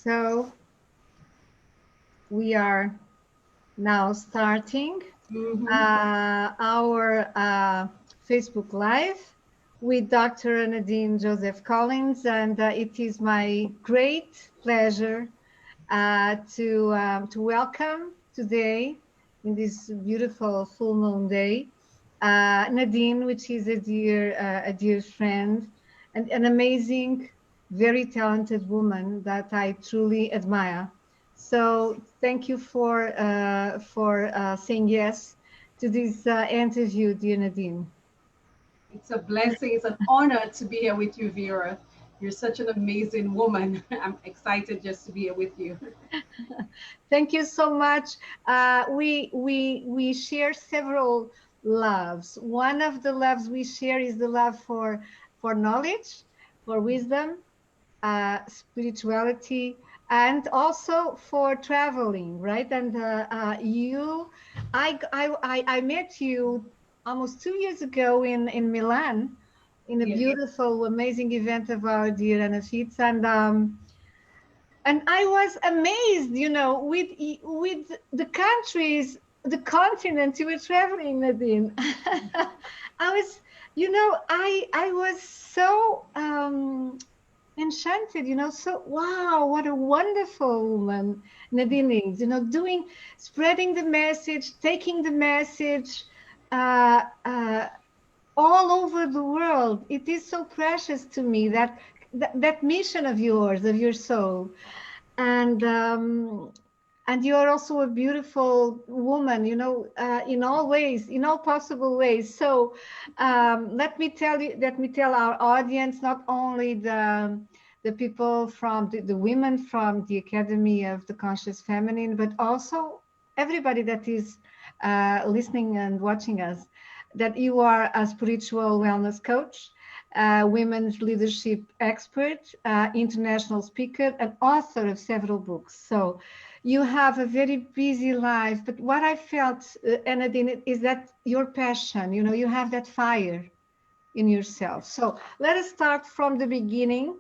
So we are now starting our Facebook Live with Dr. Nadine Joseph-Collins, and it is my great pleasure to welcome today in this beautiful full moon day Nadine, which is a dear friend and an amazing, very talented woman that I truly admire. So thank you for saying yes to this interview, dear Nadine. It's a blessing. It's an honor to be here with you, Vera. You're such an amazing woman. I'm excited just to be here with you. Thank you so much. We share several loves. One of the loves we share is the love for knowledge, for wisdom, spirituality, and also for traveling, right? And I met you almost 2 years ago in Milan, in a Yeah. beautiful, amazing event of our dear Anna Fitz, and I was amazed, with the countries, the continents you were traveling, Nadine. I was, I was so enchanted, so wow, what a wonderful woman Nadine is, spreading the message, taking the message uh, uh, all over the world. It is so precious to me that mission of yours, of your soul, and you are also a beautiful woman, in all ways, in all possible ways. So let me tell our audience, not only the people from the women from the Academy of the Conscious Feminine, but also everybody that is listening and watching us, that you are a spiritual wellness coach, women's leadership expert, international speaker, and author of several books. So you have a very busy life. But what I felt, Nadine, is that your passion, you have that fire in yourself. So let us start from the beginning.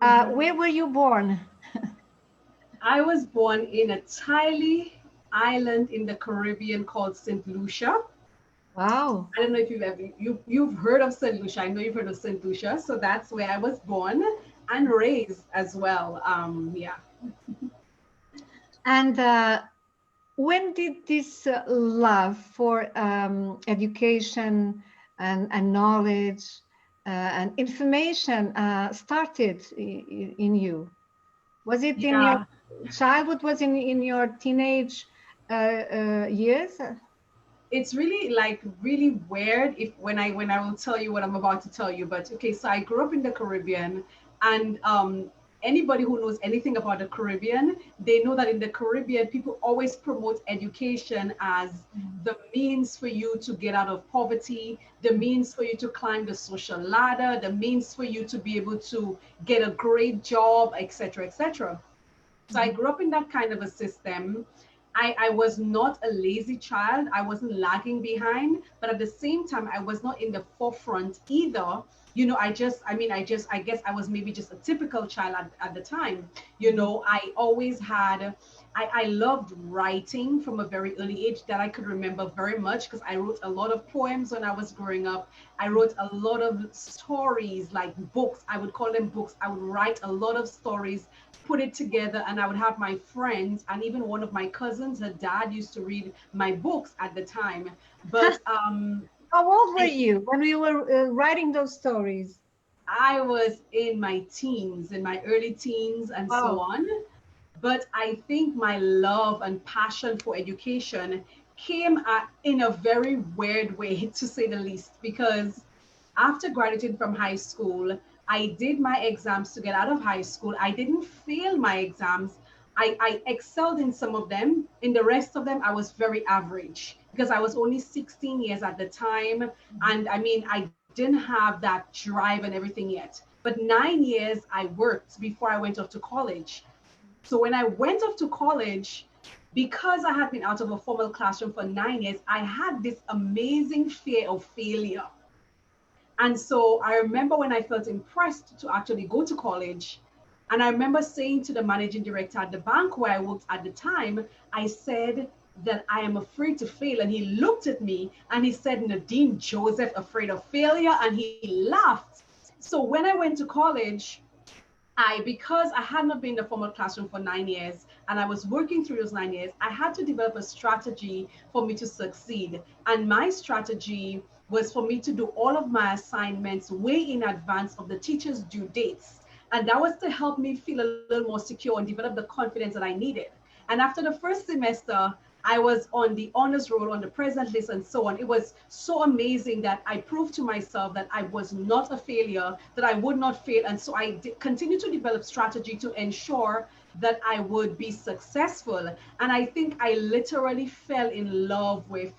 Where were you born? I was born in a tiny island in the Caribbean called St. Lucia. Wow. I don't know if you've heard of St. Lucia. I know you've heard of St. Lucia. So that's where I was born and raised as well. Yeah. And when did this love for education and knowledge and information started in you? Was it in your Yeah. childhood? Was in your teenage years? It's really like really weird if when I will tell you what I'm about to tell you. But okay, so I grew up in the Caribbean, and anybody who knows anything about the Caribbean, they know that in the Caribbean people always promote education as the means for you to get out of poverty, the means for you to climb the social ladder, the means for you to be able to get a great job, etc., etc. So I grew up in that kind of a system. I was not a lazy child. I wasn't lagging behind, but at the same time, I was not in the forefront either. I guess I was maybe just a typical child at the time. I always had, I loved writing from a very early age that I could remember very much because I wrote a lot of poems when I was growing up. I wrote a lot of stories, like books. I would call them books. I would write a lot of stories, put it together, and I would have my friends and even one of my cousins, her dad used to read my books at the time. But How old were I, you when you were writing those stories? I was in my teens, in my early teens, and so Wow. on. But I think my love and passion for education came in a very weird way, to say the least, because after graduating from high school, I did my exams to get out of high school. I didn't fail my exams. I excelled in some of them. In the rest of them, I was very average because I was only 16 years at the time. And I mean, I didn't have that drive and everything yet. But 9 years I worked before I went off to college. So when I went off to college, because I had been out of a formal classroom for 9 years, I had this amazing fear of failure. And so I remember when I felt impressed to actually go to college, And I remember saying to the managing director at the bank where I worked at the time, I said that I am afraid to fail. And he looked at me and he said, Nadine Joseph, afraid of failure? And he laughed. So when I went to college, because I had not been in the formal classroom for 9 years and I was working through those 9 years, I had to develop a strategy for me to succeed. And my strategy was for me to do all of my assignments way in advance of the teacher's due dates. And that was to help me feel a little more secure and develop the confidence that I needed. And after the first semester, I was on the honors roll, on the present list, and so on. It was so amazing that I proved to myself that I was not a failure, that I would not fail. And so I continued to develop strategy to ensure that I would be successful. And I think I literally fell in love with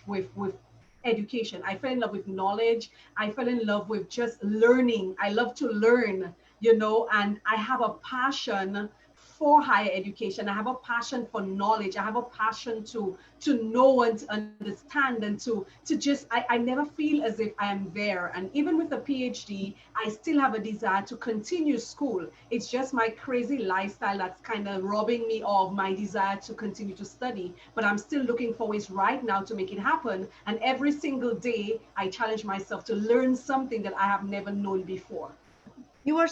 education. I fell in love with knowledge. I fell in love with just learning. I love to learn, and I have a passion for higher education. I have a passion for knowledge. I have a passion to know and to understand and to just I never feel as if I am there. And even with a PhD, I still have a desire to continue school. It's just my crazy lifestyle that's kind of robbing me of my desire to continue to study. But I'm still looking for ways right now to make it happen. And every single day, I challenge myself to learn something that I have never known before. You are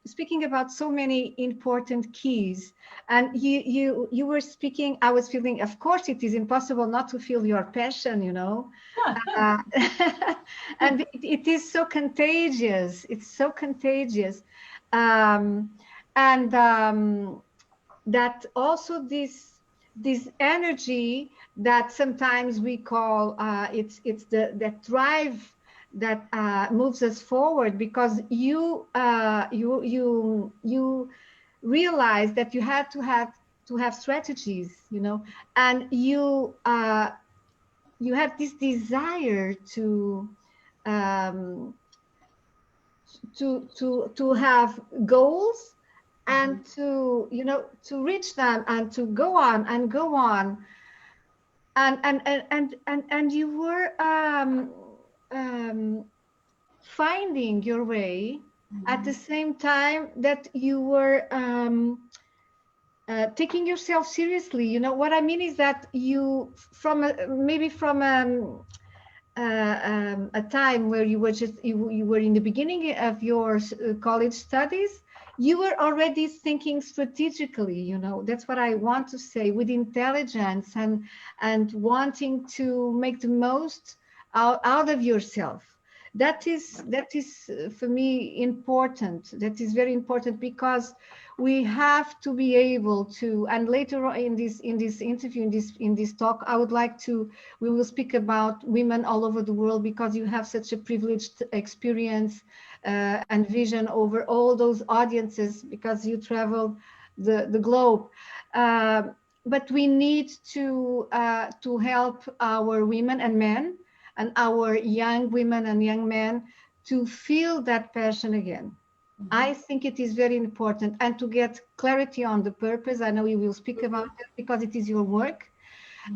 speaking about so many important keys, and you were speaking. I was feeling, of course, it is impossible not to feel your passion, uh, and it is so contagious. It's so contagious, um, and that also this energy that sometimes we call it's the that drive that moves us forward, because you realize that you had to have strategies, and you have this desire um, to have goals, and to reach them, and to go on and go on, and you were finding your way at the same time that you were taking yourself seriously. What I mean is that you, maybe from a time where you were in the beginning of your college studies, you were already thinking strategically. That's what I want to say, with intelligence and wanting to make the most out of yourself. That is for me important. That is very important, because we have to be able to, and later on in this interview, in this talk, I would like to, we will speak about women all over the world, because you have such a privileged experience and vision over all those audiences, because you traveled the globe. But we need to help our women and men, and our young women and young men, to feel that passion again. I think it is very important, and to get clarity on the purpose. I know you will speak about it, because it is your work.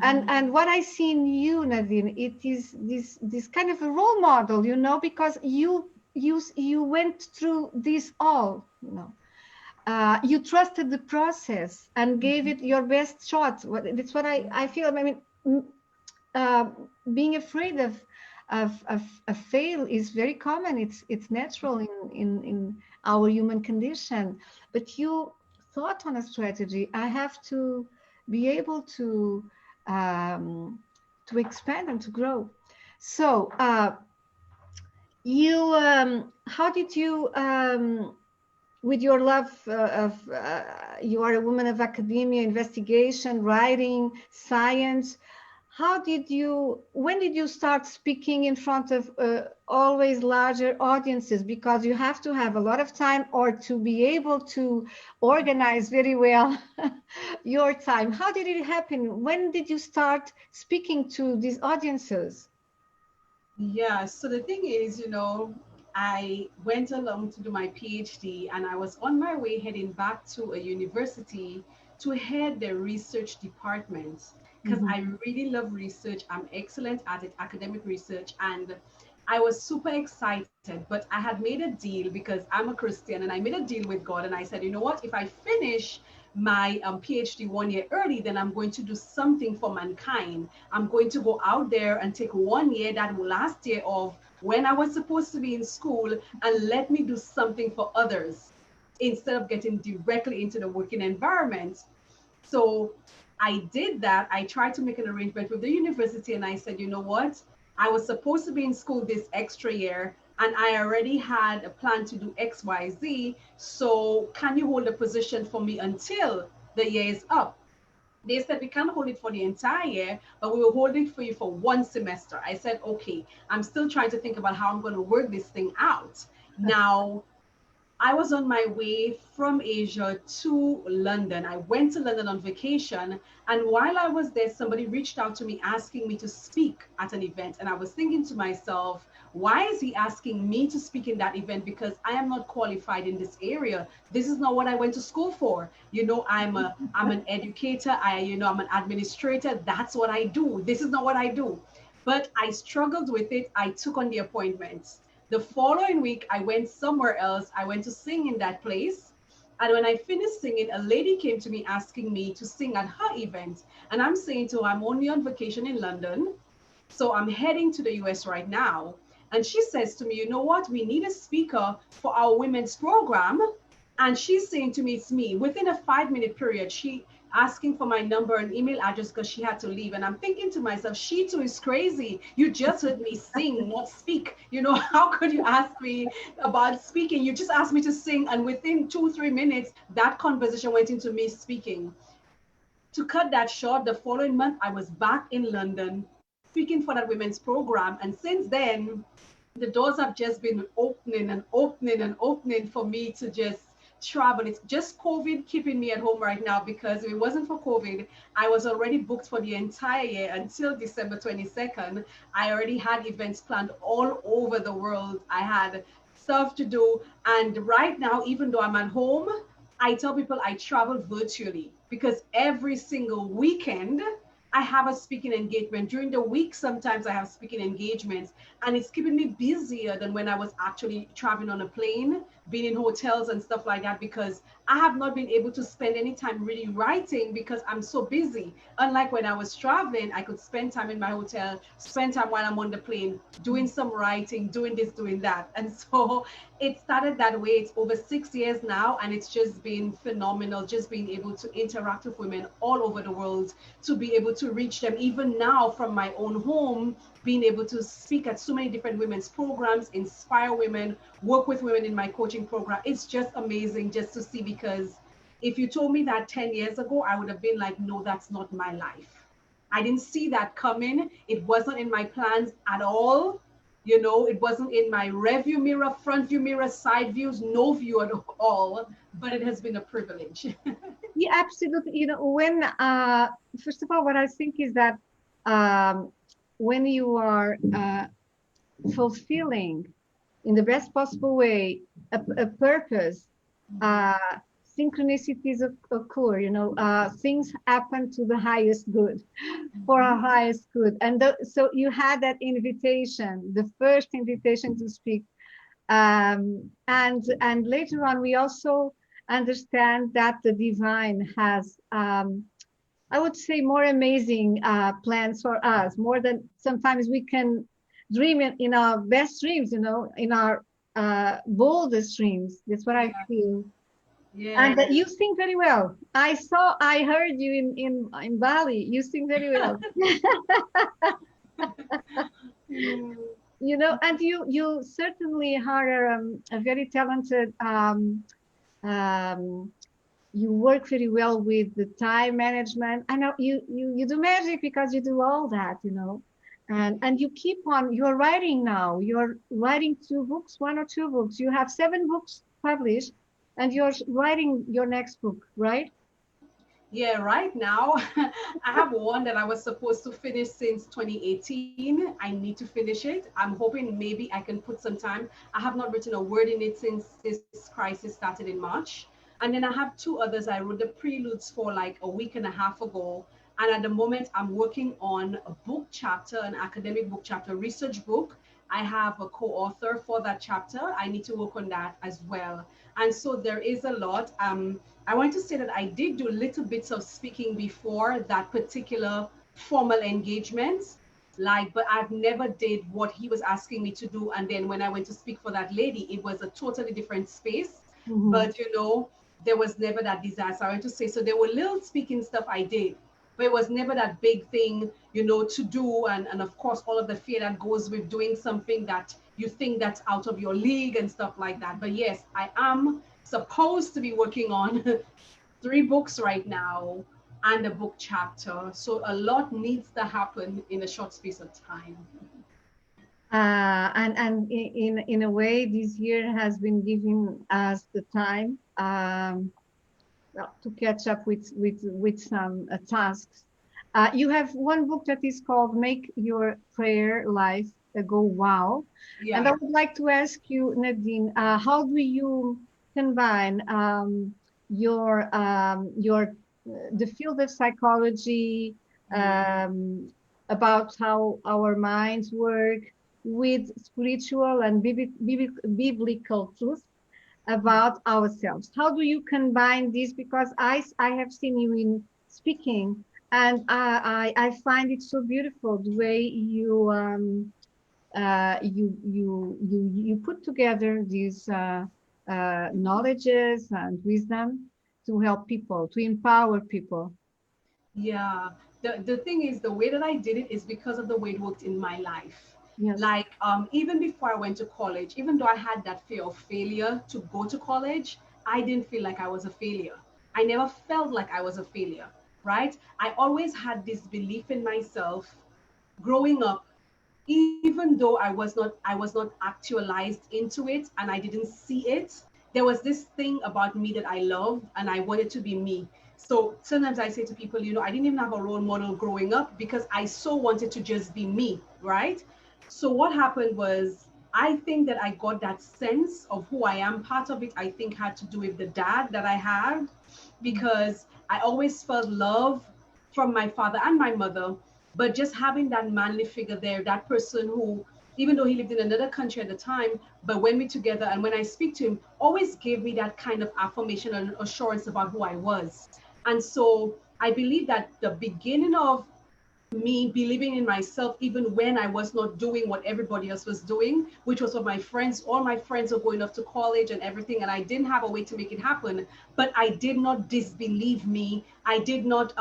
And what I see in you, Nadine, it is this kind of a role model, because you went through this all, you trusted the process and gave it your best shot. That's what I feel. I mean, being afraid of fail is very common. It's natural in our human condition. But you thought on a strategy. I have to be able to expand and to grow. So you how did you with your love of you are a woman of academia, investigation, writing, science. When did you start speaking in front of always larger audiences? Because you have to have a lot of time, or to be able to organize very well your time. How did it happen? When did you start speaking to these audiences? Yeah, so the thing is, I went along to do my PhD, and I was on my way heading back to a university to head the research department, because I really love research. I'm excellent at it, academic research. And I was super excited, but I had made a deal because I'm a Christian, and I made a deal with God. And I said, you know what? If I finish my PhD 1 year early, then I'm going to do something for mankind. I'm going to go out there and take 1 year, that last year of when I was supposed to be in school, and let me do something for others instead of getting directly into the working environment. So I did that. I tried to make an arrangement with the university, and I said, you know what? I was supposed to be in school this extra year, and I already had a plan to do XYZ. So can you hold a position for me until the year is up? They said we can't hold it for the entire year, but we will hold it for you for 1 semester. I said, okay, I'm still trying to think about how I'm going to work this thing out. Now, I was on my way from Asia to London. I went to London on vacation. And while I was there, somebody reached out to me asking me to speak at an event. And I was thinking to myself, why is he asking me to speak in that event? Because I am not qualified in this area. This is not what I went to school for. I'm an educator. I'm an administrator. That's what I do. This is not what I do. But I struggled with it. I took on the appointment. The following week, I went somewhere else. I went to sing in that place. And when I finished singing, a lady came to me asking me to sing at her event. And I'm saying to her, I'm only on vacation in London. So I'm heading to the US right now. And she says to me, you know what? We need a speaker for our women's program. And she's saying to me, it's me. Within a 5-minute period, she asking for my number and email address because she had to leave. And I'm thinking to myself, she too is crazy. You just heard me sing, not speak. How could you ask me about speaking? You just asked me to sing. And within 2-3 minutes, that conversation went into me speaking. To cut that short, the following month, I was back in London speaking for that women's program. And since then, the doors have just been opening and opening and opening for me to just travel. It's just COVID keeping me at home right now, because if it wasn't for COVID, I was already booked for the entire year until December 22nd. I already had events planned all over the world. I had stuff to do. And right now, even though I'm at home, I tell people I travel virtually, because every single weekend I have a speaking engagement. During the week, sometimes I have speaking engagements, and it's keeping me busier than when I was actually traveling on a plane, being in hotels and stuff like that, because I have not been able to spend any time really writing because I'm so busy. Unlike when I was traveling, I could spend time in my hotel, spend time while I'm on the plane, doing some writing, doing this, doing that. And so it started that way. It's over 6 years now, and it's just been phenomenal, just being able to interact with women all over the world, to be able to reach them even now from my own home, being able to speak at so many different women's programs, inspire women, work with women in my coaching program. It's just amazing just to see, because if you told me that 10 years ago, I would have been like, no, that's not my life. I didn't see that coming. It wasn't in my plans at all. It wasn't in my rear view mirror, front view mirror, side views, no view at all, but it has been a privilege. Yeah, absolutely. When first of all, what I think is that when you are fulfilling in the best possible way a purpose, synchronicities occur. Things happen to the highest good, for our highest good. And so you had that invitation, the first invitation to speak, and later on we also understand that the divine has, I would say, more amazing plans for us, more than sometimes we can dream in our best dreams, in our boldest dreams. That's what I feel. And Yeah. you sing very well. I heard you in Bali. You sing very well. Mm. And you certainly are a very talented. Um, you work very well with the time management. I know you do magic because you do all that, and you keep on. You're writing now. You're writing 2 books, 1 or 2 books. You have 7 books published, and you're writing your next book, right? Yeah, right now I have one that I was supposed to finish since 2018. I need to finish it. I'm hoping maybe I can put some time. I have not written a word in it since this crisis started in March. And then I have 2 others I wrote the preludes for like a week and a half ago. And at the moment, I'm working on a book chapter, an academic book chapter, research book. I have a co-author for that chapter. I need to work on that as well. And so there is a lot. I want to say that I did do little bits of speaking before that particular formal engagement, like, but I've never did what he was asking me to do. And then when I went to speak for that lady, it was a totally different space. Mhm. But there was never that desire. So I want to say, so there were little speaking stuff I did, but it was never that big thing, to do. And of course, all of the fear that goes with doing something that you think that's out of your league and stuff like that. But yes, I am supposed to be working on 3 books right now and a book chapter. So a lot needs to happen in a short space of time. And in a way, this year has been giving us the time, well, to catch up with some tasks. You have one book that is called "Make Your Prayer Life Go Wow," and I Yeah. would like to ask you, Nadine, how do you combine your the field of psychology, um, about how our minds work, with spiritual and biblical truth about ourselves? How do you combine this? Because I have seen you in speaking, and I find it so beautiful the way you put together these knowledges and wisdom to help people, to empower people. Yeah, the thing is, the way that I did it is because of the way it worked in my life. Yes. Like, even before I went to college, even though I had that fear of failure to go to college, I didn't feel like I was a failure. I never felt like I was a failure, right? I always had this belief in myself growing up, even though I was not actualized into it and I didn't see it. There was this thing about me that I loved and I wanted to be me. So sometimes I say to people, I didn't even have a role model growing up because I so wanted to just be me, right? So what happened was, I think that I got that sense of who I am. Part of it, I think, had to do with the dad that I had, because I always felt love from my father and my mother. But just having that manly figure there, that person who, even though he lived in another country at the time, but when we together and when I speak to him, always gave me that kind of affirmation and assurance about who I was. And so I believe that the beginning of me believing in myself, even when I was not doing what everybody else was doing, which was what my friends, all my friends were going off to college and everything, and I didn't have a way to make it happen. But I did not disbelieve me. I did not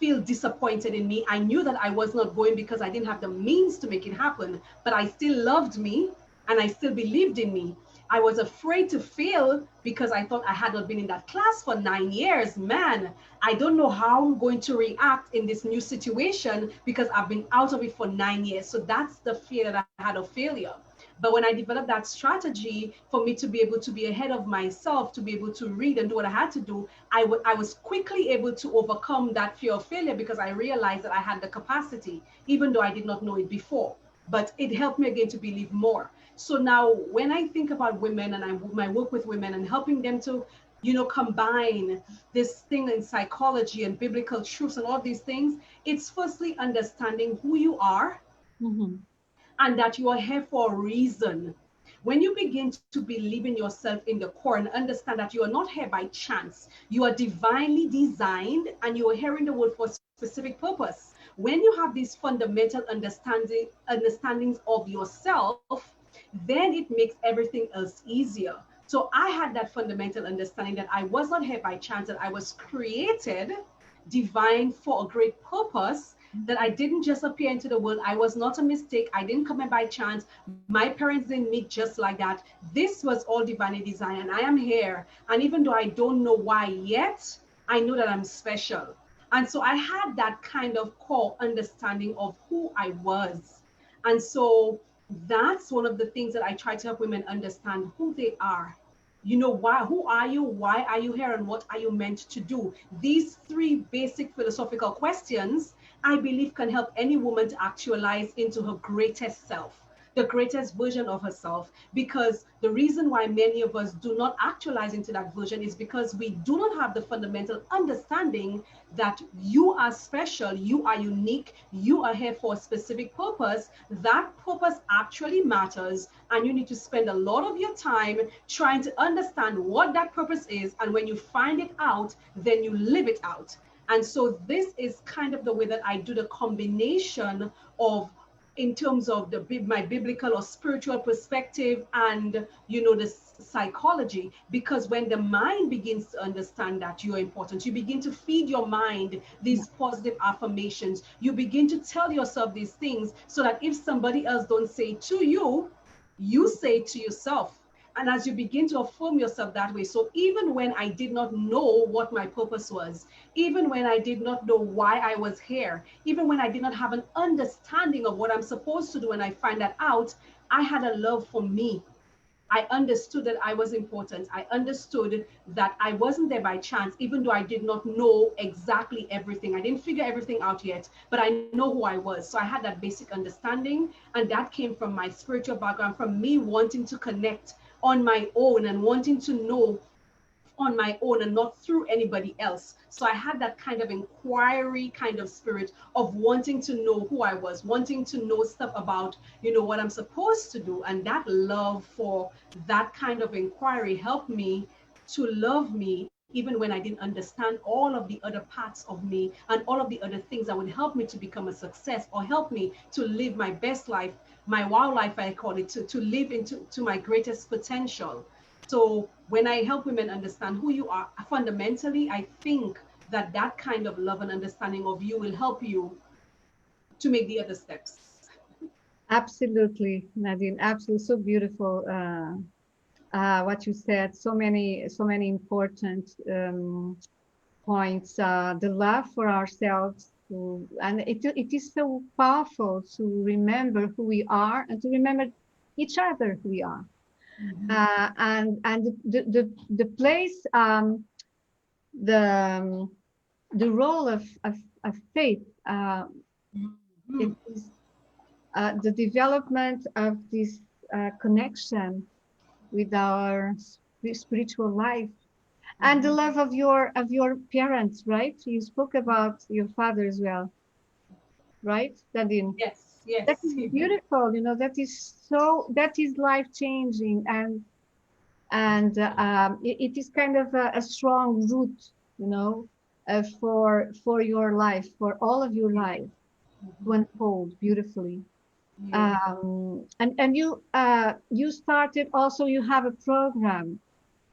feel disappointed in me. I knew that I was not going because I didn't have the means to make it happen, but I still loved me and I still believed in me. I was afraid to fail because I thought I had not been in that class for 9 years. Man, I don't know how I'm going to react in this new situation because I've been out of it for 9 years. So that's the fear that I had of failure. But when I developed that strategy for me to be able to be ahead of myself, to be able to read and do what I had to do, I was quickly able to overcome that fear of failure because I realized that I had the capacity, even though I did not know it before. But it helped me again to believe more. So now when I think about women and my work with women and helping them to, combine this thing in psychology and biblical truths and all these things, it's firstly understanding who you are Mhm. and that you are here for a reason. When you begin to believe in yourself in the core and understand that you are not here by chance, you are divinely designed and you are here in the world for a specific purpose. When you have these fundamental understandings of yourself, then it makes everything else easier. So I had that fundamental understanding that I was not here by chance, that I was created divine for a great purpose, that I didn't just appear into the world. I was not a mistake. I didn't come in by chance. My parents didn't meet just like that. This was all divinely designed, and I am here. And even though I don't know why yet, I know that I'm special. And so I had that kind of core understanding of who I was. And so that's one of the things that I try to help women understand who they are. Why, who are you, why are you here, and what are you meant to do? These 3 basic philosophical questions, I believe, can help any woman to actualize into her greatest self. the greatest version of herself. Because the reason why many of us do not actualize into that version is because we do not have the fundamental understanding that you are special, you are unique, you are here for a specific purpose. That purpose actually matters, and you need to spend a lot of your time trying to understand what that purpose is. And when you find it out, then you live it out. And so this is kind of the way that I do the combination of, in terms of my biblical or spiritual perspective, and the psychology. Because when the mind begins to understand that you're important, you begin to feed your mind these positive affirmations. You begin to tell yourself these things, so that if somebody else don't say it to you, you say it to yourself. And as you begin to affirm yourself that way, so even when I did not know what my purpose was, even when I did not know why I was here, even when I did not have an understanding of what I'm supposed to do, and I find that out, I had a love for me. I understood that I was important. I understood that I wasn't there by chance, even though I did not know exactly everything. I didn't figure everything out yet, but I know who I was. So I had that basic understanding, and that came from my spiritual background, from me wanting to connect on my own and wanting to know on my own and not through anybody else. So I had that kind of inquiry kind of spirit of wanting to know who I was, wanting to know stuff about, what I'm supposed to do. And that love for that kind of inquiry helped me to love me, even when I didn't understand all of the other parts of me and all of the other things that would help me to become a success, or help me to live my best life, my wow life, I call it, to live into my greatest potential. So when I help women understand who you are, fundamentally, I think that that kind of love and understanding of you will help you to make the other steps. Absolutely, Nadine. Absolutely, so beautiful. What you said. So many important points. The love for ourselves, and it is so powerful to remember who we are and to remember each other who we are. And the place, the the role of faith, it is the development of this connection with our spiritual life, and the love of your parents, right? You spoke about your father as well, right, Nadine? Yes, yes. That is beautiful. That is life changing, and it is kind of a strong root, for your life, for all of your life to unfold beautifully. Yeah. And you started also, you have a program,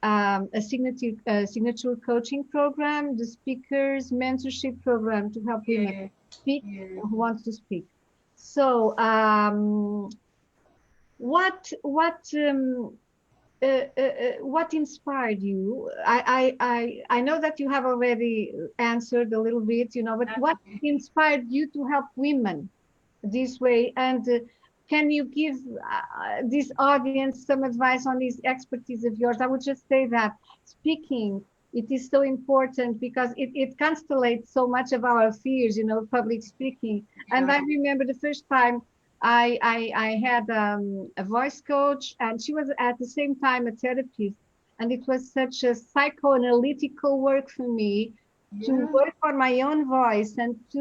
a signature coaching program, the speakers mentorship program to help women Yeah. speak, Yeah. who wants to speak. So what inspired you? I know that you have already answered a little bit, but what inspired you to help women this way? And can you give this audience some advice on this expertise of yours? I would just say that speaking, it is so important because it constellates so much of our fears, public speaking. And I Yeah. remember the first time I had a voice coach, and she was at the same time a therapist. And it was such a psychoanalytical work for me to Yeah. work on my own voice and to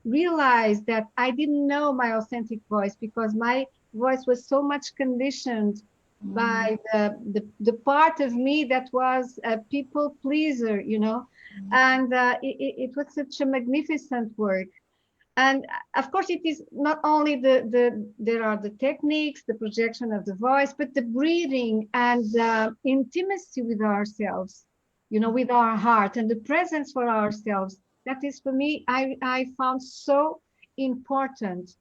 realize that I didn't know my authentic voice, because my voice was so much conditioned by the part of me that was a people pleaser, and it was such a magnificent work. And of course, it is not only there are the techniques, the projection of the voice, but the breathing and intimacy with ourselves, with our heart, and the presence for ourselves. That is, for me, I found so important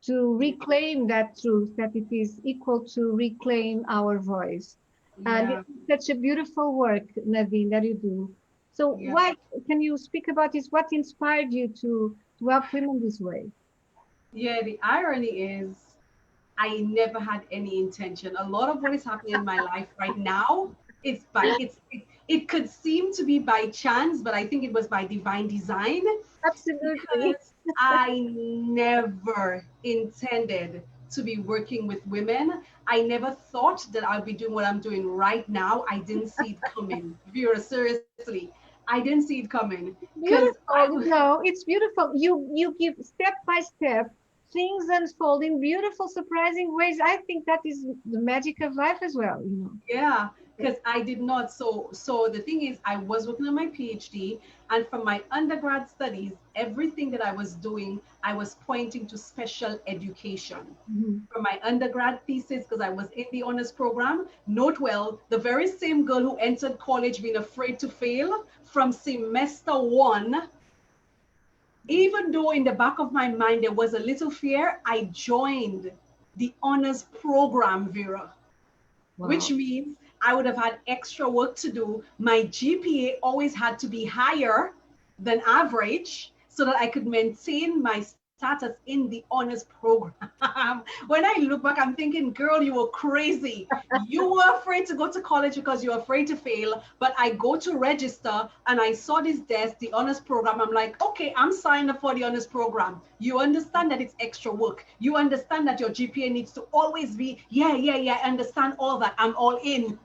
to reclaim that truth, that it is equal to reclaim our voice. And Yeah. it's such a beautiful work, Nadine, that you do. So Yeah. what can you speak about this? What inspired you to help women this way? Yeah. The irony is, I never had any intention. A lot of what is happening in my life right now, it could seem to be by chance, but I think it was by divine design, Absolutely. because I never intended to be working with women. I never thought that I'd be doing what I'm doing right now. I didn't see it coming. Vera, seriously, I didn't see it coming because Beautiful. No, it's beautiful. You give step by step things unfold in beautiful, surprising ways. I think that is the magic of life as well, you know. yeah, because I did not. So the thing is, I was working on my PhD, and from my undergrad studies, everything that I was doing, I was pointing to special education. Mhm. From my undergrad thesis, because I was in the honors program, note well, the very same girl who entered college being afraid to fail from semester one, even though in the back of my mind there was a little fear, I joined the honors program, Vera, which Wow. means I would have had extra work to do. My GPA always had to be higher than average so that I could maintain my status in the honors program. When I look back, I'm thinking, girl, you were crazy. You were afraid to go to college because you were afraid to fail. But I go to register and I saw this desk, the honors program. I'm like, okay, I'm signed up for the honors program. You understand that it's extra work. You understand that your GPA needs to always be, yeah, I understand all that. I'm all in.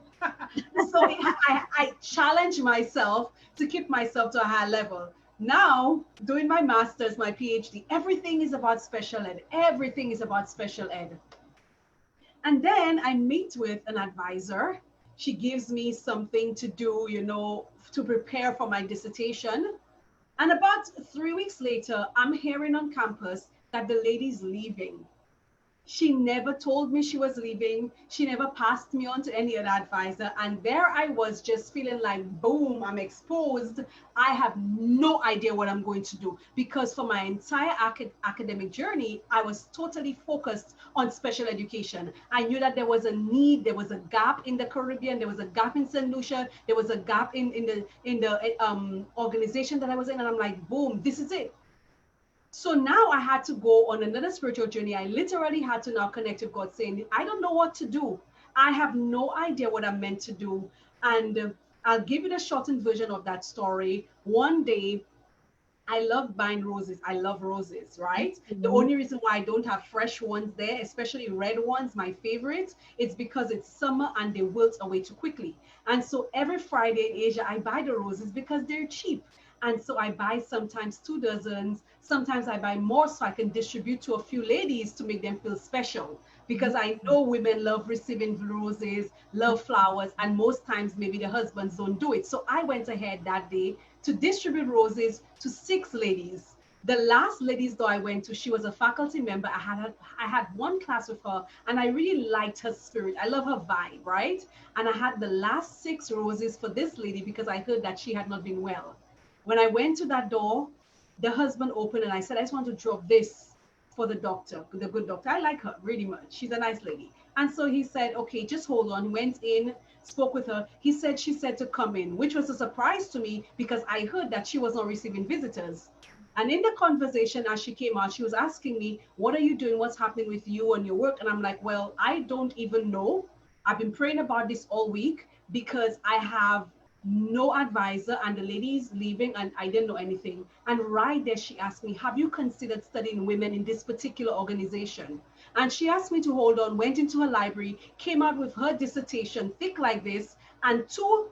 So I challenge myself to keep myself to a high level. Now, doing my master's, my PhD, everything is about special ed. Everything is about special ed. And then I meet with an advisor. She gives me something to do, to prepare for my dissertation. And about 3 weeks later, I'm hearing on campus that the lady's leaving. She never told me she was leaving. She never passed me on to any other advisor. And there I was just feeling like, boom, I'm exposed. I have no idea what I'm going to do because for my entire academic journey, I was totally focused on special education. I knew that there was a need, there was a gap in the Caribbean, there was a gap in St. Lucia, there was a gap in the organization that I was in. And I'm like, boom, this is it. So now I had to go on another spiritual journey. I literally had to now connect with God, saying, I don't know what to do. I have no idea what I'm meant to do. And I'll give you the shortened version of that story. One day, I love buying roses. I love roses, right? The Mhm. only reason why I don't have fresh ones there, especially red ones, my favorite, it's because it's summer and they wilt away too quickly. And so every Friday in Asia, I buy the roses because they're cheap. And so I buy sometimes 2 dozens. Sometimes I buy more so I can distribute to a few ladies to make them feel special. Because I know women love receiving roses, love flowers, and most times maybe the husbands don't do it. So I went ahead that day to distribute roses to 6 ladies. The last ladies though I went to, she was a faculty member. I had one class with her and I really liked her spirit. I love her vibe, right? And I had the last 6 roses for this lady because I heard that she had not been well. When I went to that door, the husband opened and I said, I just want to drop this for the doctor, the good doctor. I like her really much. She's a nice lady. And so he said, okay, just hold on. He went in, spoke with her. She said to come in, which was a surprise to me because I heard that she was not receiving visitors. And in the conversation, as she came out, she was asking me, what are you doing? What's happening with you and your work? And I'm like, well, I don't even know. I've been praying about this all week because I have no advisor and the lady is leaving and I didn't know anything. And right there, she asked me, have you considered studying women in this particular organization? And she asked me to hold on, went into her library, came out with her dissertation, thick like this, and 2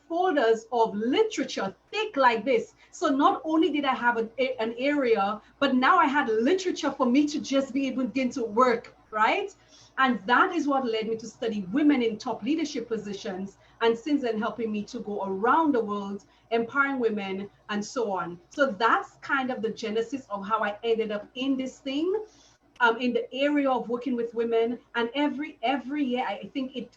folders of literature, thick like this. So not only did I have an area, but now I had literature for me to just be able to begin to work, right? And that is what led me to study women in top leadership positions. And since then, helping me to go around the world, empowering women, and so on. So that's kind of the genesis of how I ended up in this thing, in the area of working with women. And every year, I think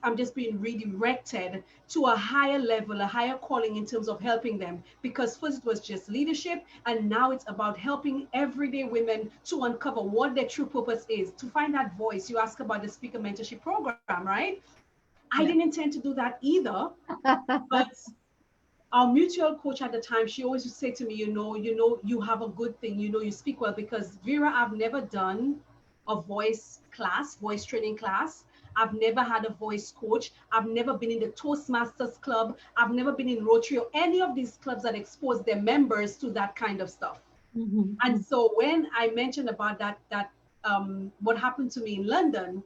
I'm just being redirected to a higher level, a higher calling in terms of helping them. Because first it was just leadership, and now it's about helping everyday women to uncover what their true purpose is, to find that voice. You ask about the speaker mentorship program, right? I Yeah. didn't intend to do that either, but our mutual coach at the time, she always used to say to me, you have a good thing, you speak well, because Vera, I've never done a voice training class. I've never had a voice coach. I've never been in the Toastmasters club. I've never been in Rotary or any of these clubs that expose their members to that kind of stuff. Mhm. And so when I mentioned about that what happened to me in London,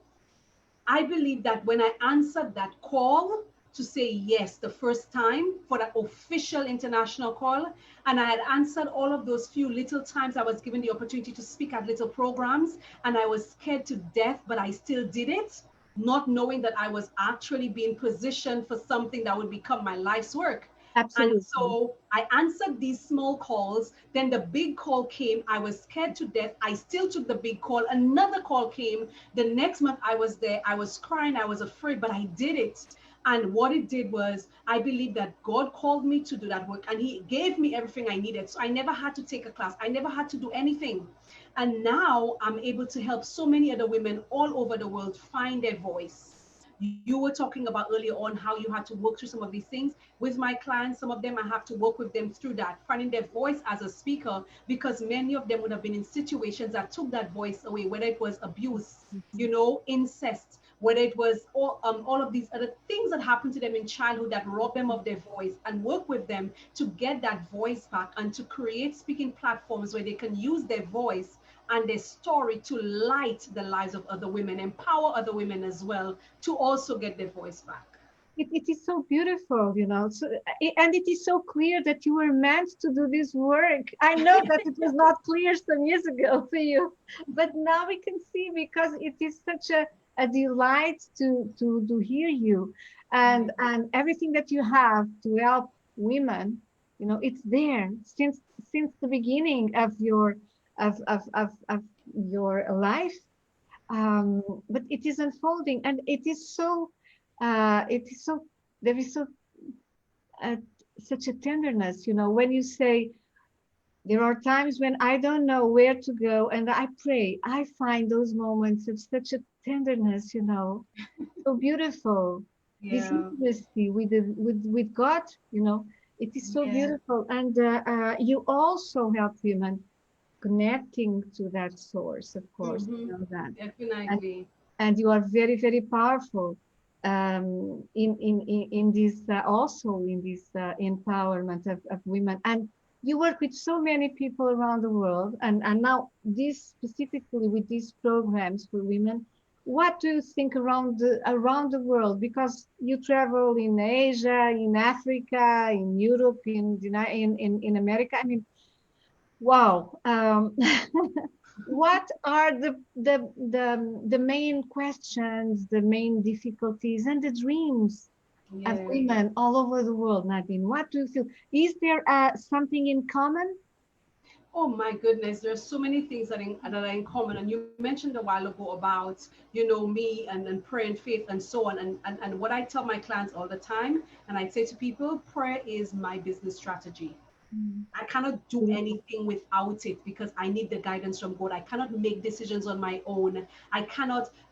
I believe that when I answered that call to say yes the first time for that official international call, and I had answered all of those few little times I was given the opportunity to speak at little programs, and I was scared to death, but I still did it, not knowing that I was actually being positioned for something that would become my life's work. And Absolutely. so I answered these small calls. Then the big call came. I was scared to death. I still took the big call. Another call came. The next month I was there. I was crying. I was afraid, but I did it. And what it did was, I believe that God called me to do that work, and He gave me everything I needed. So I never had to take a class. I never had to do anything. And now I'm able to help so many other women all over the world find their voice. You were talking about earlier on how you had to work through some of these things. With my clients, some of them I have to work with them through that, finding their voice as a speaker, because many of them would have been in situations that took that voice away, whether it was abuse, Mhm. incest, whether it was all of these other things that happened to them in childhood that robbed them of their voice, and work with them to get that voice back and to create speaking platforms where they can use their voice and their story to light the lives of other women, empower other women as well to also get their voice back. It is so beautiful, you know. So, and it is so clear that you were meant to do this work. I know that it was not clear some years ago for you, but now we can see, because it is such a delight to hear you, and everything that you have to help women. You know, it's there since the beginning of of your life, but it is unfolding, and it is so, there is so uh, such a tenderness, you know, when you say, there are times when I don't know where to go, and I pray. I find those moments of such a tenderness, you know, so beautiful. This Yeah. intimacy with with God, you know, it is so Yeah. beautiful. And you also help women connecting to that source, of course, you Mm-hmm. know that. And Definitely. and you are very, very powerful, in this, also in this empowerment of women. And you work with so many people around the world, and now this specifically with these programs for women. What do you think around the world? Because you travel in Asia, in Africa, in Europe, in America. I mean, wow. What are the main questions, the main difficulties, and the dreams of Yeah. women all over the world, Nadine? What do you feel? Is there something in common? Oh my goodness, there's so many things that are in common. And you mentioned a while ago about, me and prayer and faith and so on. And what I tell my clients all the time, and I say to people, prayer is my business strategy. Mm, I cannot do beautiful. anything without it because I need the guidance from God. I cannot make decisions on my own.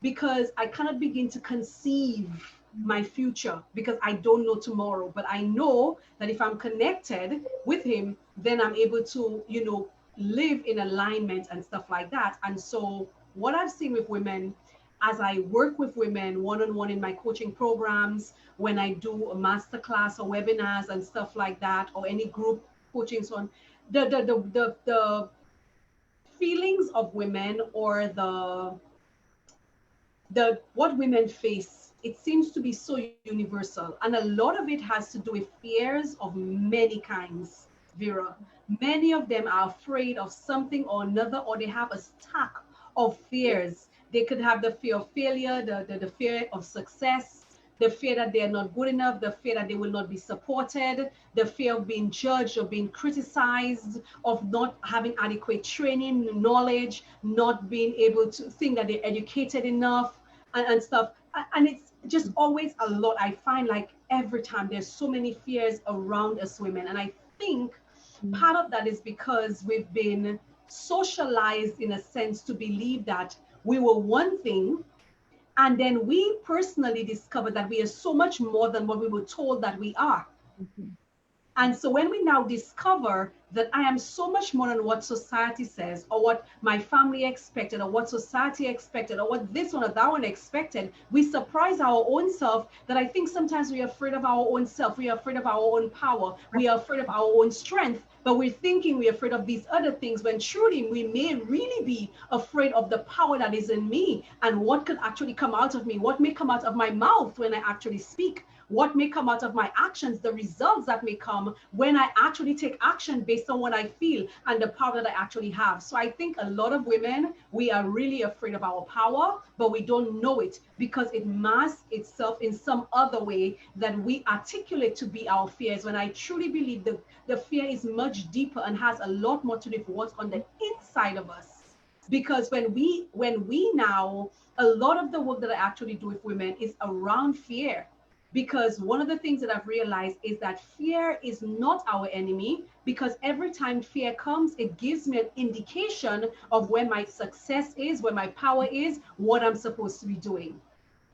Because I cannot begin to conceive Mm, my future because I don't know tomorrow. But I know that if I'm connected with Him, then I'm able to, live in alignment and stuff like that. And so, what I've seen with women, as I work with women one on one in my coaching programs, when I do a master class or webinars and stuff like that, or any group coaching, so on, the feelings of women, or the what women face, it seems to be so universal, and a lot of it has to do with fears of many kinds, Vera. Many of them are afraid of something or another, or they have a stack of fears. They could have the fear of failure, the fear of success, the fear that they are not good enough, the fear that they will not be supported, the fear of being judged or being criticized, of not having adequate training, knowledge, not being able to think that they're educated enough, and stuff. And it's just always a lot. I find like every time there's so many fears around us women. And I think mm, part of that is because we've been socialized in a sense to believe that we were one thing, and then we personally discovered that we are so much more than what we were told that we are. mhm. And so when we now discover that I am so much more than what society says, or what my family expected, or what society expected, or what this one or that one expected, we surprise our own self. That I think sometimes we are afraid of our own self. We are afraid of our own power. We are afraid of our own strength. But we're thinking we're afraid of these other things when truly we may really be afraid of the power that is in me and what could actually come out of me, what may come out of my mouth when I actually speak, what may come out of my actions, the results that may come when I actually take action based on what I feel and the power that I actually have. So I think a lot of women, we are really afraid of our power, but we don't know it because it masks itself in some other way that we articulate to be our fears. When I truly believe the fear is much deeper and has a lot more to do with what's on the inside of us. Because when we now, a lot of the work that I actually do with women is around fear, because one of the things that I've realized is that fear is not our enemy, because every time fear comes, it gives me an indication of where my success is, where my power is, what I'm supposed to be doing.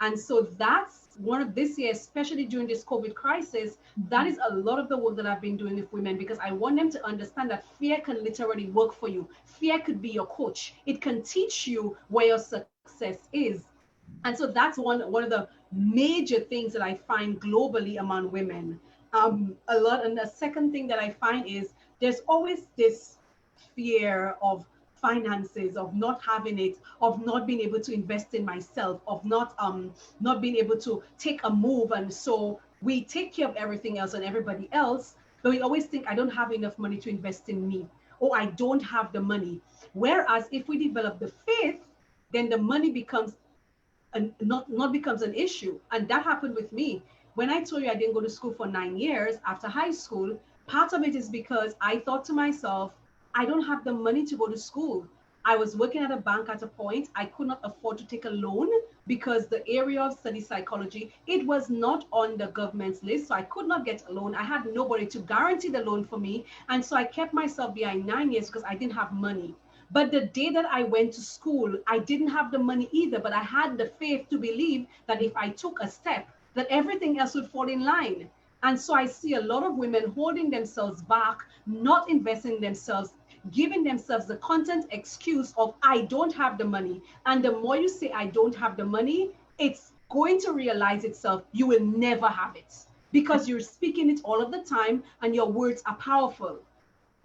And so that's one of this year, especially during this COVID crisis, that is a lot of the work that I've been doing with women, because I want them to understand that fear can literally work for you. Fear could be your coach. It can teach you where your success is. And so that's one of the major things that I find globally among women. A lot. And the second thing that I find is there's always this fear of finances, of not having it, of not being able to invest in myself, of not being able to take a move. And so we take care of everything else and everybody else, but we always think I don't have enough money to invest in me, or I don't have the money. Whereas if we develop the faith, then the money becomes not becomes an issue. And that happened with me. When I told you I didn't go to school for 9 years after high school, part of it is because I thought to myself, I don't have the money to go to school. I was working at a bank at a point. I could not afford to take a loan because the area of study psychology, it was not on the government's list. So I could not get a loan. I had nobody to guarantee the loan for me. And so I kept myself behind 9 years because I didn't have money. But the day that I went to school, I didn't have the money either, but I had the faith to believe that if I took a step, that everything else would fall in line. And so I see a lot of women holding themselves back, not investing in themselves, giving themselves the content excuse of, I don't have the money. And the more you say, I don't have the money, it's going to realize itself, you will never have it because you're speaking it all of the time and your words are powerful.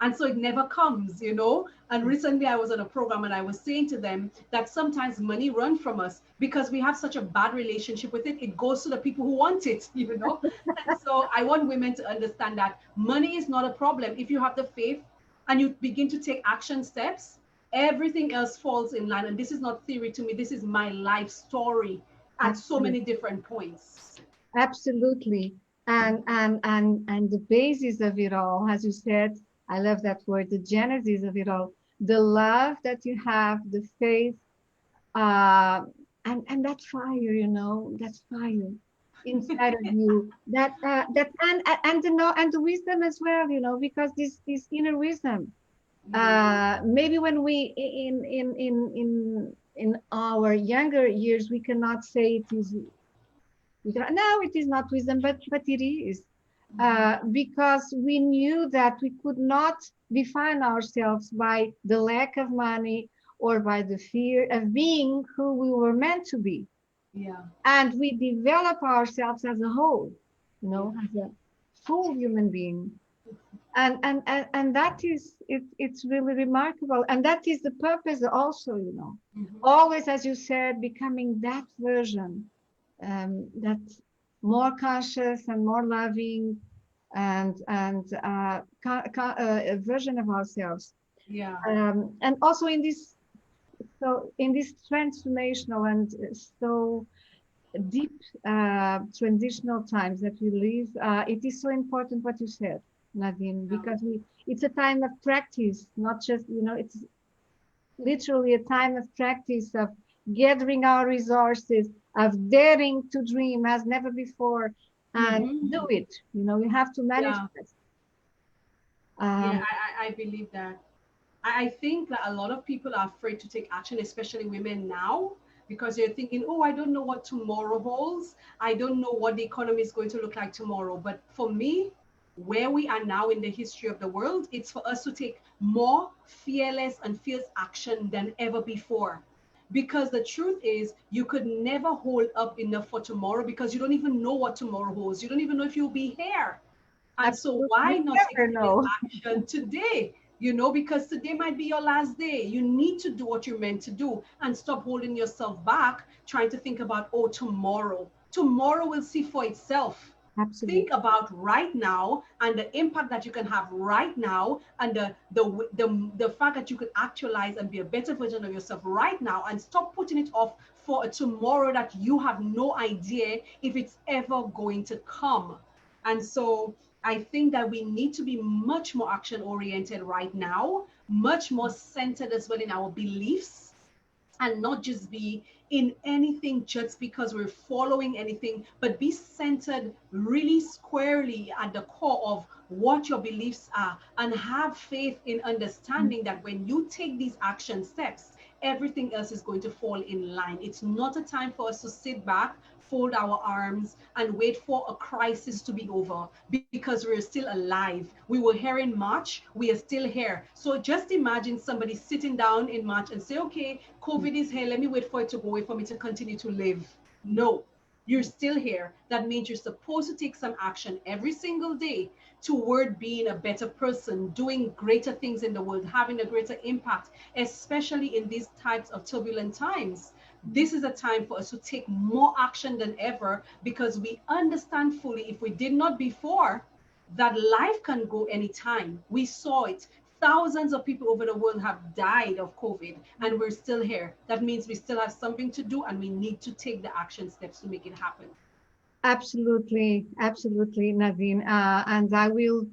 And so it never comes. And recently I was on a program and I was saying to them that sometimes money runs from us because we have such a bad relationship with it. It goes to the people who want it. And so I want women to understand that money is not a problem. If you have the faith and you begin to take action steps, everything else falls in line. And this is not theory to me. This is my life story at so many different points. Absolutely. And the basis of it all, as you said, I love that word, the genesis of it all, the love that you have, the faith, and that fire, that fire inside of you, that and the wisdom as well, because this inner wisdom. Maybe when we in our younger years we cannot say it is. No, it is not wisdom, but it is. Because we knew that we could not define ourselves by the lack of money or by the fear of being who we were meant to be. Yeah. And we develop ourselves as a whole, as a full human being. And that is it's really remarkable. And that is the purpose also, always, as you said, becoming that version, that more conscious and more loving and a version of ourselves. Yeah. And also in this transformational and so deep transitional times that we live, it is so important what you said, Nadine, because it's a time of practice, not just, it's literally a time of practice, of gathering our resources, of daring to dream as never before, and do it. You have to manifest. Yeah, I believe that. I think that a lot of people are afraid to take action, especially women now, because they're thinking, oh, I don't know what tomorrow holds. I don't know what the economy is going to look like tomorrow. But for me, where we are now in the history of the world, it's for us to take more fearless and fierce action than ever before. Because the truth is, you could never hold up enough for tomorrow because you don't even know what tomorrow holds. You don't even know if you'll be here. And so Absolutely. why You not take never fierce know. action today? You know, because today might be your last day. You need to do what you're meant to do and stop holding yourself back, trying to think about, oh, tomorrow. Tomorrow will see for itself. Absolutely. Think about right now and the impact that you can have right now, and the fact that you could actualize and be a better version of yourself right now, and stop putting it off for a tomorrow that you have no idea if it's ever going to come. And so I think that we need to be much more action oriented right now, much more centered as well in our beliefs, and not just be in anything just because we're following anything, but be centered really squarely at the core of what your beliefs are, and have faith in understanding that when you take these action steps, everything else is going to fall in line. It's not a time for us to sit back, fold our arms, and wait for a crisis to be over because we're still alive. We were here in March, we are still here. So just imagine somebody sitting down in March and say, okay, COVID is here, let me wait for it to go away for me to continue to live. No, you're still here. That means you're supposed to take some action every single day toward being a better person, doing greater things in the world, having a greater impact, especially in these types of turbulent times. This is a time for us to take more action than ever, because we understand fully, if we did not before, that life can go anytime. We saw it. Thousands of people over the world have died of COVID, and we're still here. That means we still have something to do, and we need to take the action steps to make it happen. Absolutely, absolutely, Nadine. And I will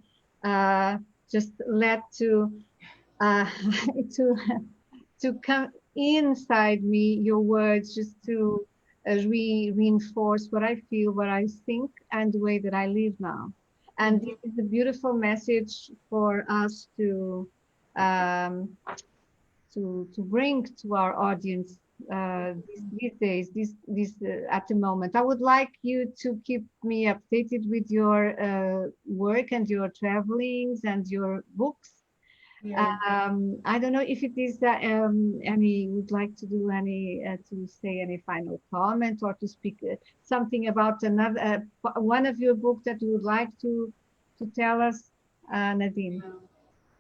just let uh, to to come inside me your words, just to reinforce what I feel, what I think, and the way that I live now. And Mhm. this is a beautiful message for us um, to bring to our audience these days, at the moment. I would like you to keep me updated with your work and your travelings and your books. Yeah. I don't know if it is any would like to do any to say any final comment, or to speak something about another one of your books that you would like to tell us, Nadine. Yeah.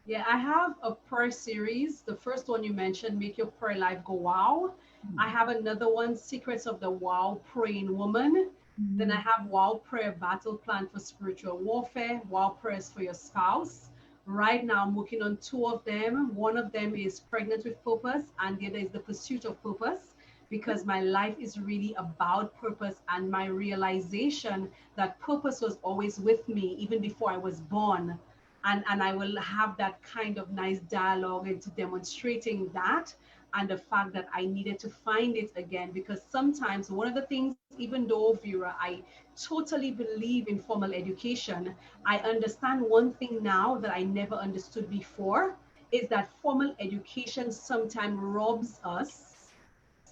Yeah, I have a prayer series. The first one you mentioned, Make Your Prayer Life Go Wow. I have another one, Secrets of the Wow Praying Woman. Then I Mhm. have Wow Prayer Battle Plan for Spiritual Warfare, Wow Prayers for Your Spouse. Right now, I'm working on two of them. One of them is Pregnant with Purpose, and the other is The Pursuit of Purpose, because my life is really about purpose, and my realization that purpose was always with me even before I was born. And I will have that kind of nice dialogue into demonstrating that, and the fact that I needed to find it again. Because sometimes one of the things, even though, Vera, I totally believe in formal education, I understand one thing now that I never understood before, is that formal education sometimes robs us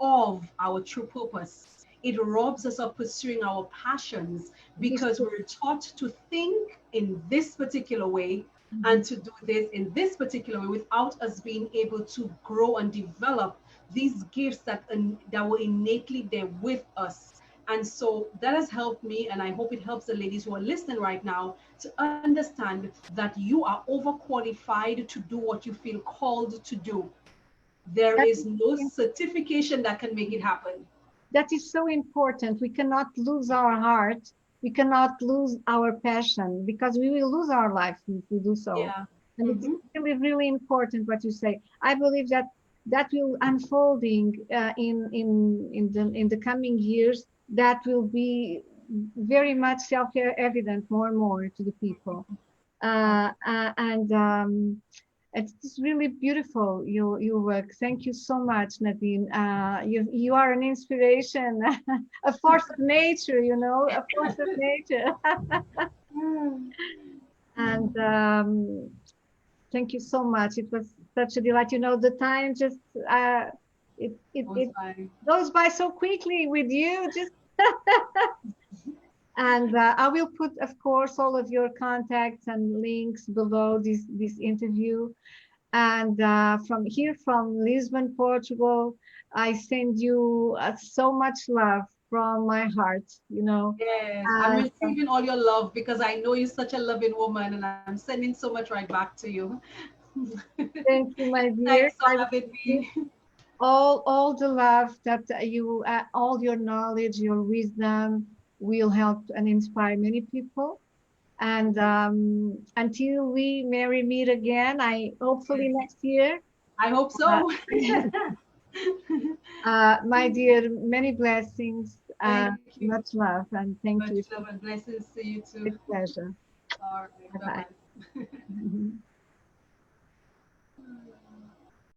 of our true purpose. It robs us of pursuing our passions, This because too. we're taught to think in this particular way Mhm. and to do this in this particular way, without us being able to grow and develop these gifts that were innately there with us. And so that has helped me, and I hope it helps the ladies who are listening right now to understand that you are overqualified to do what you feel called to do. There That is is no certification that can make it happen. that is so important. We cannot lose our heart. We cannot lose our passion, because we will lose our life if we do so. Yeah. And it's Mm-hmm. really, really important what you say. I believe that that will unfolding in the coming years. That will be very much self-evident more and more to the people. And it's really beautiful, your work. Thank you so much, Nadine. You are an inspiration, a force of nature, a force of nature. And thank you so much. It was such a delight. The time just it Was it fine. goes by so quickly with you. Just And I will put, of course, all of your contacts and links below this interview. And from here, from Lisbon, Portugal, I send you so much love from my heart, you know. Yes, I'm And receiving all your love because I know you're such a loving woman, and I'm sending so much right back to you. thank you, my dear. Thanks for having me. All the love that you, all your knowledge, your wisdom will help and inspire many people. And until we marry meet again, I hopefully Yes, next year. I hope Uh, so. my dear, many blessings, Thank you. much love, and thank Much you. love and blessings to you too. With pleasure. All right, Bye bye bye. bye.